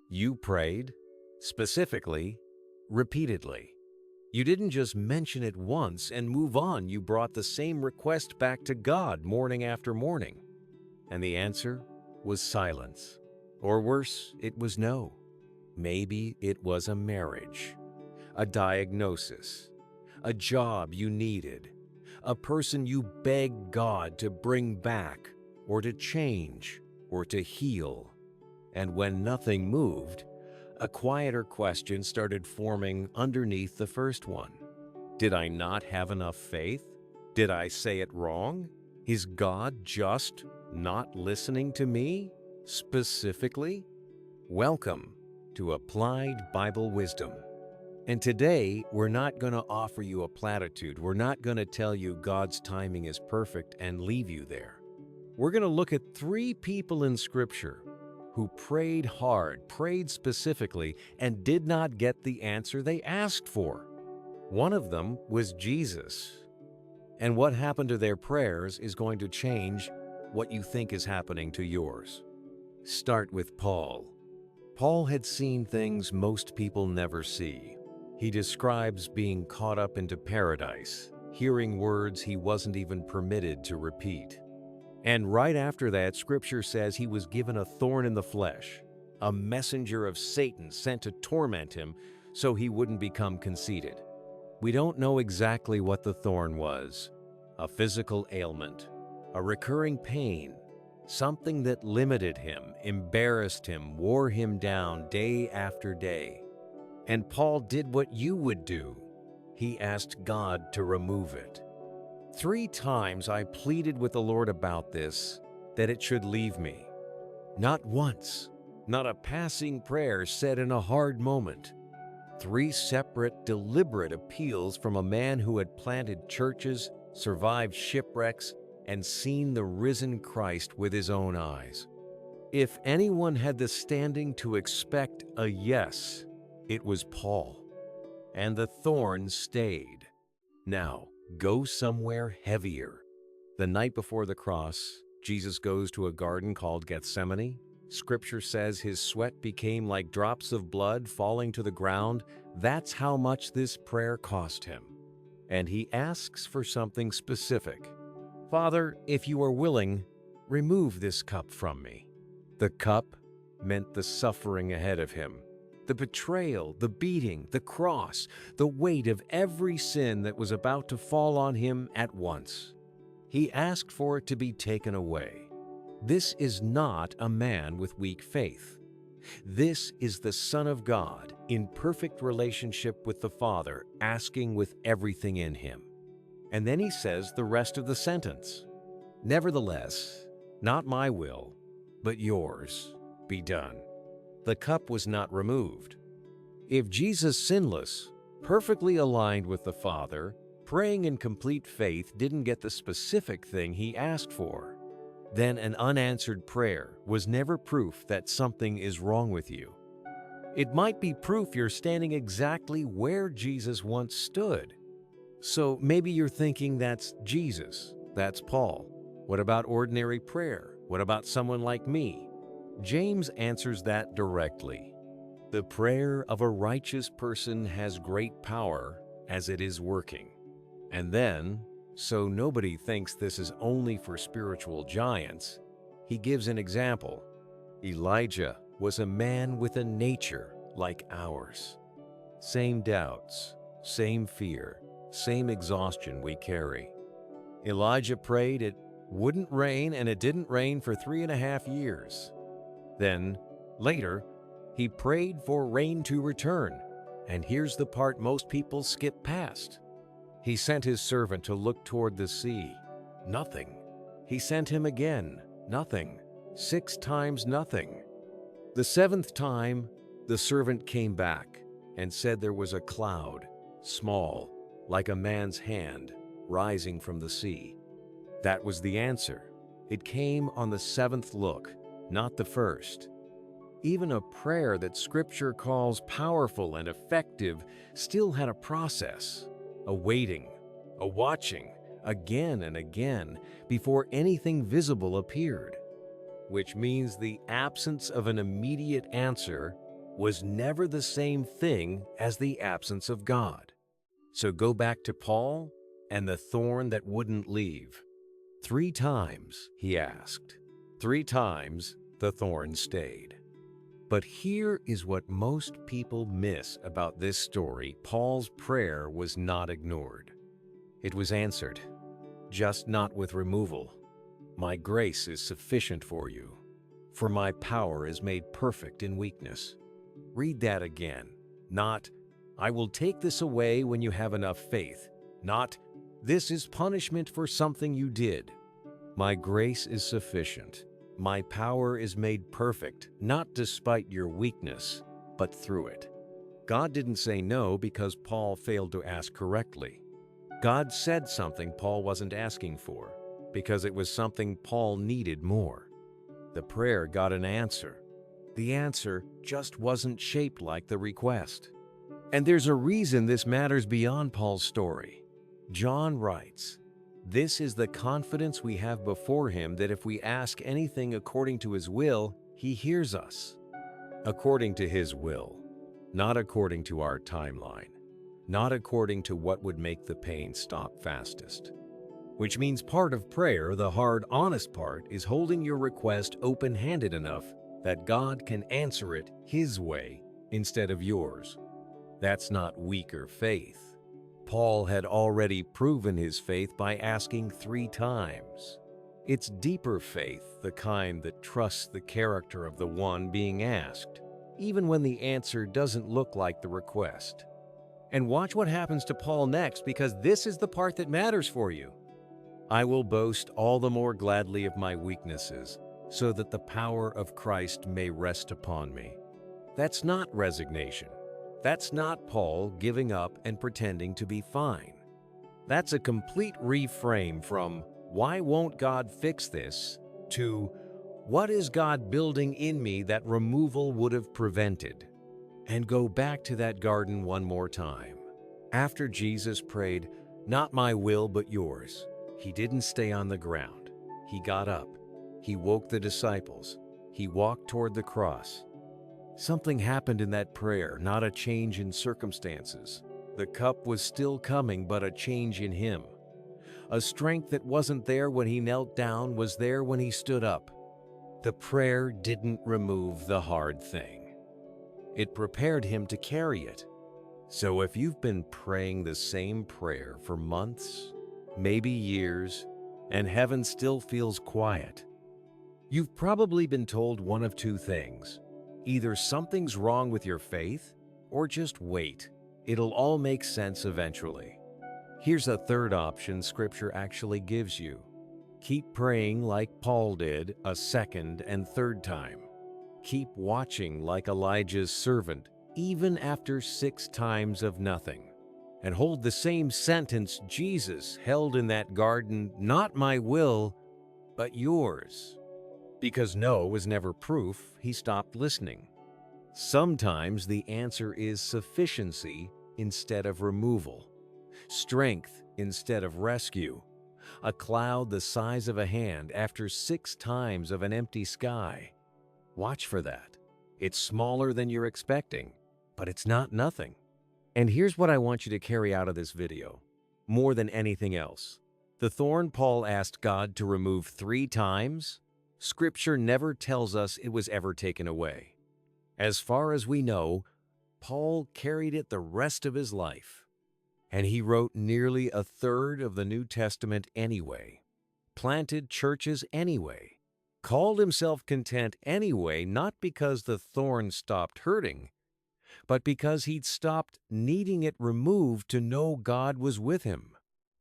You prayed, specifically, repeatedly. You didn't just mention it once and move on. You brought the same request back to God morning after morning. And the answer was silence. Or worse, it was no. Maybe it was a marriage, a diagnosis, a job you needed, a person you begged God to bring back, or to change, or to heal. And when nothing moved, a quieter question started forming underneath the first one. Did I not have enough faith? Did I say it wrong? Is God just not listening to me, specifically? Welcome to Applied Bible Wisdom. And today, we're not going to offer you a platitude. We're not going to tell you God's timing is perfect and leave you there. We're going to look at 3 people in Scripture who prayed hard, prayed specifically, and did not get the answer they asked for. One of them was Jesus. And what happened to their prayers is going to change what you think is happening to yours. Start with Paul. Paul had seen things most people never see. He describes being caught up into paradise, hearing words he wasn't even permitted to repeat. And right after that, Scripture says he was given a thorn in the flesh, a messenger of Satan sent to torment him so he wouldn't become conceited. We don't know exactly what the thorn was: a physical ailment, a recurring pain, something that limited him, embarrassed him, wore him down day after day. And Paul did what you would do. He asked God to remove it. 3 times I pleaded with the Lord about this, that it should leave me. Not once, not a passing prayer said in a hard moment. 3 separate, deliberate appeals from a man who had planted churches, survived shipwrecks, and seen the risen Christ with his own eyes. If anyone had the standing to expect a yes, it was Paul. And the thorn stayed. Now, go somewhere heavier. The night before the cross, Jesus goes to a garden called Gethsemane. Scripture says his sweat became like drops of blood falling to the ground. That's how much this prayer cost him. And he asks for something specific. Father, if you are willing, remove this cup from me. The cup meant the suffering ahead of him. The betrayal, the beating, the cross, the weight of every sin that was about to fall on him at once. He asked for it to be taken away. This is not a man with weak faith. This is the Son of God in perfect relationship with the Father, asking with everything in him. And then he says the rest of the sentence. Nevertheless, not my will, but yours be done. The cup was not removed. If Jesus, sinless, perfectly aligned with the Father, praying in complete faith, didn't get the specific thing he asked for, then an unanswered prayer was never proof that something is wrong with you. It might be proof you're standing exactly where Jesus once stood. So maybe you're thinking that's Jesus, that's Paul. What about ordinary prayer? What about someone like me? James answers that directly. The prayer of a righteous person has great power as it is working. And then, so nobody thinks this is only for spiritual giants, he gives an example. Elijah was a man with a nature like ours. Same doubts, same fear, same exhaustion we carry. Elijah prayed it wouldn't rain, and it didn't rain for 3.5 years. Then, later, he prayed for rain to return. And here's the part most people skip past. He sent his servant to look toward the sea. Nothing. He sent him again. Nothing. 6 times nothing. The 7th time, the servant came back and said there was a cloud, small, like a man's hand, rising from the sea. That was the answer. It came on the 7th look, not the first. Even a prayer that Scripture calls powerful and effective still had a process, a waiting, a watching, again and again, before anything visible appeared. Which means the absence of an immediate answer was never the same thing as the absence of God. So go back to Paul and the thorn that wouldn't leave. 3 times, he asked. 3 times, the thorn stayed. But here is what most people miss about this story. Paul's prayer was not ignored. It was answered, just not with removal. My grace is sufficient for you, for my power is made perfect in weakness. Read that again. Not, I will take this away when you have enough faith. Not, this is punishment for something you did. My grace is sufficient. My power is made perfect, not despite your weakness, but through it. God didn't say no because Paul failed to ask correctly. God said something Paul wasn't asking for, because it was something Paul needed more. The prayer got an answer. The answer just wasn't shaped like the request. And there's a reason this matters beyond Paul's story. John writes, "This is the confidence we have before him, that if we ask anything according to his will, he hears us." According to his will, not according to our timeline, not according to what would make the pain stop fastest. Which means part of prayer, the hard, honest part, is holding your request open-handed enough that God can answer it his way instead of yours. That's not weaker faith. Paul had already proven his faith by asking 3 times. It's deeper faith, the kind that trusts the character of the one being asked, even when the answer doesn't look like the request. And watch what happens to Paul next, because this is the part that matters for you. I will boast all the more gladly of my weaknesses, so that the power of Christ may rest upon me. That's not resignation. That's not Paul giving up and pretending to be fine. That's a complete reframe from, why won't God fix this, to, what is God building in me that removal would have prevented? And go back to that garden one more time. After Jesus prayed, "Not my will, but yours," he didn't stay on the ground. He got up. He woke the disciples. He walked toward the cross. Something happened in that prayer, not a change in circumstances. The cup was still coming, but a change in him. A strength that wasn't there when he knelt down was there when he stood up. The prayer didn't remove the hard thing. It prepared him to carry it. So if you've been praying the same prayer for months, maybe years, and heaven still feels quiet, you've probably been told one of 2 things. Either something's wrong with your faith, or just wait. It'll all make sense eventually. Here's a third option Scripture actually gives you. Keep praying like Paul did a second and third time. Keep watching like Elijah's servant, even after 6 times of nothing. And hold the same sentence Jesus held in that garden, "Not my will, but yours." Because no was never proof, he stopped listening. Sometimes the answer is sufficiency instead of removal, strength instead of rescue, a cloud the size of a hand after 6 times of an empty sky. Watch for that. It's smaller than you're expecting, but it's not nothing. And here's what I want you to carry out of this video. More than anything else, the thorn Paul asked God to remove 3 times, Scripture never tells us it was ever taken away. As far as we know, Paul carried it the rest of his life. And he wrote nearly a third of the New Testament anyway, planted churches anyway, called himself content anyway, not because the thorn stopped hurting, but because he'd stopped needing it removed to know God was with him.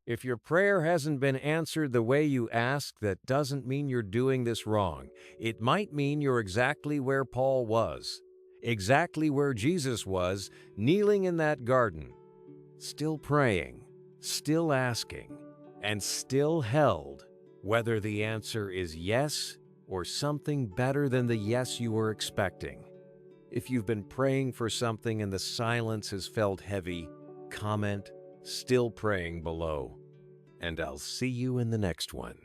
If your prayer hasn't been answered the way you asked, that doesn't mean you're doing this wrong. It might mean you're exactly where Paul was, exactly where Jesus was, kneeling in that garden, still praying, still asking, and still held, whether the answer is yes or something better than the yes you were expecting. If you've been praying for something and the silence has felt heavy, comment, "Still praying" below, and I'll see you in the next one.